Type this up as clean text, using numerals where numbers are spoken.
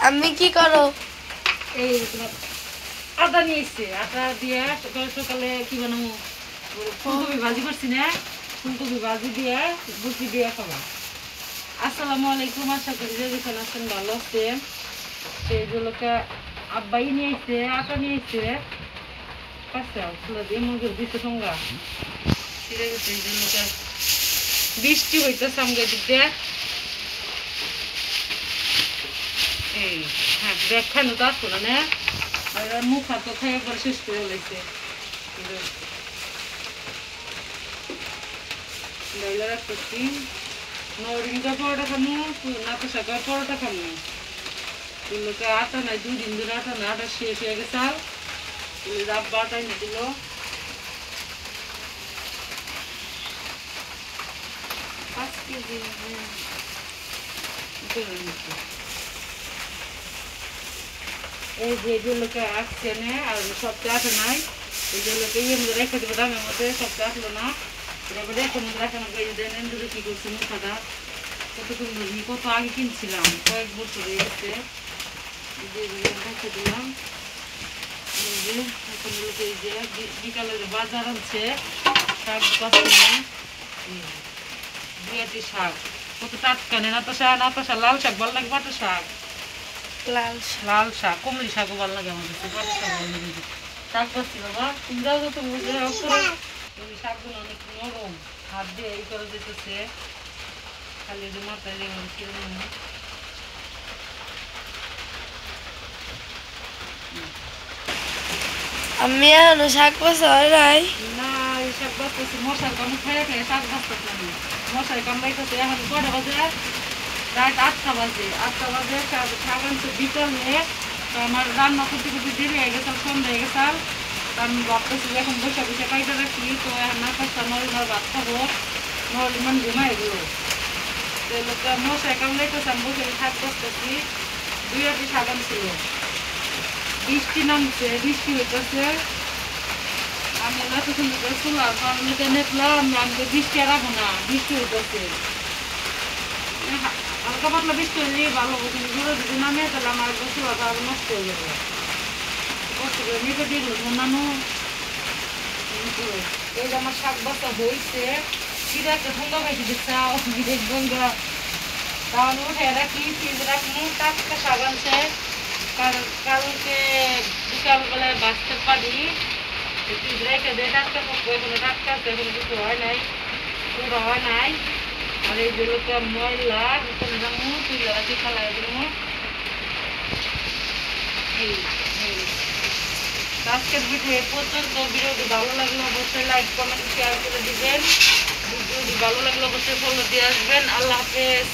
আমি কি করো? এই আটা নিয়ে এসছে, আটা দিয়ে সকালে কি বানাবো, ফুলকপি ভাজি করছি না, ফুলকপি ভাজি দিয়ে বুটি দিয়ে খাবা। আসসালামু আলাইকুম, আশা করি যে যেখানে আছেন ভালো আছেন। সেইগুলোকে আব্বাই নিয়ে এসছে, আটা নিয়ে এসছে, কাঁচা ফুলা দিয়ে মুরগির দিতে সঙ্গা ছিঁড়ে গেছে। এইগুলোকে বৃষ্টি হইতেছে আমাকে দিক দিয়ে। এই হ্যাঁ ব্যাখ্যানো তো আসলো না, মুখ হাত খাই একবার শেষ করে লাগছে। ডাইলা রাখতেছি, নরিঙ্গা পরোটা খামো, নাতা শাকের পরোটা খামো। এগুলোকে আটা নাই, 2 দিন ধরে আটা না, আটা শেষ হয়ে গেছে। আর রাব্বা আটা এনে দিল। এই যে এগুলোকে আসছে না, আর সবচেয়ে আসে নাই, এগুলোকে ইয়ে মধ্যে রেখে দেবো দামের মধ্যে, সবচেয়ে আসলো না। এবার রেখে মধ্যে রাখানো দেন ধরে কি করছি মুখাটা কত সুন্দর, কত আগে কিনছিলাম, কয়েক বছর হয়ে গেছে। রেখে দিলাম। এই যে এখন এই যে বিকালে বাজার আনছে শাক পাচ্ছি, বিয়াটি শাক কত টাটকা নেই, নাতাশা লাল শাক ভালো লাগে, বাটা শাক লাল শাক, কমলি শাকও ভালো লাগে আমার কাছে, বাটা শাক ভালো লাগে। শাক পাচ্ছি বাবা, তুমি যাও তো বুঝে এই শাকগুলো অনেক নরম, হাত দিয়ে এই করে দিতেছে, খালি যে মাথায় দিয়ে আমি এখনো শাক পাশা হয় নাই। না এই শাক বাঁচতেছি, মশার কামড় খেয়ে খেয়ে শাক বাঁচতেছি আমি, মশার কামড়াইতেছে। এখন কয়টা বাজে, রাত 8টা বাজে, 8টা বাজে শাক আনছে বিকালে। তো আমার রান্না করতে করতে দেরি হয়ে গেছে, সন্ধ্যা হয়ে গেছে। আমি ভাবতেছি এখন বসে বসে কাইটা রাখি, তো এখন না পাঁচটা নরিমার ভাত খাবো, নরিমান ঘুমাই গেলো। তো লোকটা মশাই কামড়াইতেছে, আমি বসে শাক বাঁচতেছি। 2 আটি শাক আনছিল, বৃষ্টি নামছে, বৃষ্টি হইতেছে। আমি এত সুন্দর করে শুনলাম, আমি তো নেটলাম, আমি তো বৃষ্টি আরাবো না, বৃষ্টি হইতেছে। হালকা পাতলা বৃষ্টি হলে ভালো হবে, কিন্তু জোরে যদি নামে তাহলে আমার বসে আরো নষ্ট হয়ে যাবে। কষ্ট করে নিতে দিল নানু। এই যে আমার শাক বাচ্চা হয়েছে, সিধা একটা সুন্দর খাইতে দিচ্ছে দেখবেন। তাহলে উঠে রাখি, ফ্রিজে রাখি, টাটকা শাক আনছে, কালকে বিকালবেলায় বাঁচতে পারি। ফ্রিজ রেখে দিয়ে টাটকা থাকবো, এখানে টাটকা আছে, এখানে কিছু হয় নাই, পুরো হয় নাই। আর এই যেগুলোকে ময়লা এখানে যাবো, তুলে রাখি খালাই দেবো। আজকের ভিডিও এ পর্যন্ত। ভিডিওটি ভালো লাগলে অবশ্যই লাইক কমেন্ট শেয়ার করে দিবেন। ভিডিওটি ভালো লাগলে অবশ্যই ফলো দিয়ে আসবেন। আল্লাহ হাফেজ।